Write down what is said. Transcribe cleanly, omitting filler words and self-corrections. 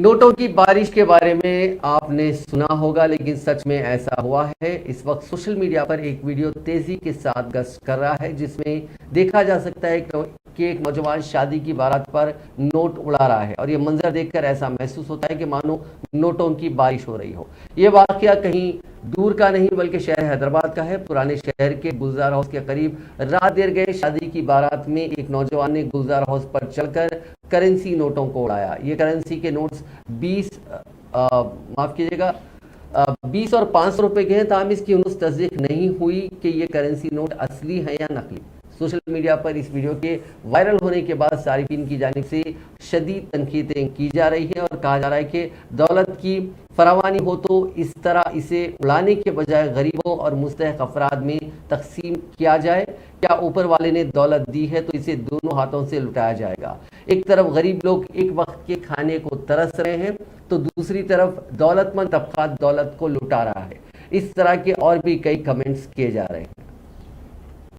نوٹوں کی بارش کے بارے میں آپ نے سنا ہوگا، لیکن سچ میں ایسا ہوا ہے؟ اس وقت سوشل میڈیا پر ایک ویڈیو تیزی کے ساتھ گشت کر رہا ہے، جس میں دیکھا جا سکتا ہے کہ ایک نوجوان شادی کی بارات پر نوٹ اڑا رہا ہے، اور یہ منظر دیکھ کر ایسا محسوس ہوتا ہے کہ مانو نوٹوں کی بارش ہو رہی ہو۔ یہ واقعہ کہیں دور کا نہیں بلکہ شہر حیدرآباد کا ہے۔ پرانے شہر کے گلزار ہاؤس کے قریب رات دیر گئے شادی کی بارات میں ایک نوجوان نے گلزار ہاؤس پر چڑھ کر کرنسی نوٹوں کو اڑایا۔ یہ کرنسی کے نوٹس 20 اور 500 روپے کے ہیں، تاہم اس کی انہوں تصدیق نہیں ہوئی کہ یہ کرنسی نوٹ اصلی ہے یا نقلی۔ سوشل میڈیا پر اس ویڈیو کے وائرل ہونے کے بعد صارفین کی جانب سے شدید تنقیدیں کی جا رہی ہیں، اور کہا جا رہا ہے کہ دولت کی فراوانی ہو تو اس طرح اسے اڑانے کے بجائے غریبوں اور مستحق افراد میں تقسیم کیا جائے۔ کیا اوپر والے نے دولت دی ہے تو اسے دونوں ہاتھوں سے لٹایا جائے گا؟ ایک طرف غریب لوگ ایک وقت کے کھانے کو ترس رہے ہیں تو دوسری طرف دولت مند طبقہ دولت کو لٹا رہا ہے۔ اس طرح کے اور بھی کئی کمنٹس کیے جا رہے ہیں۔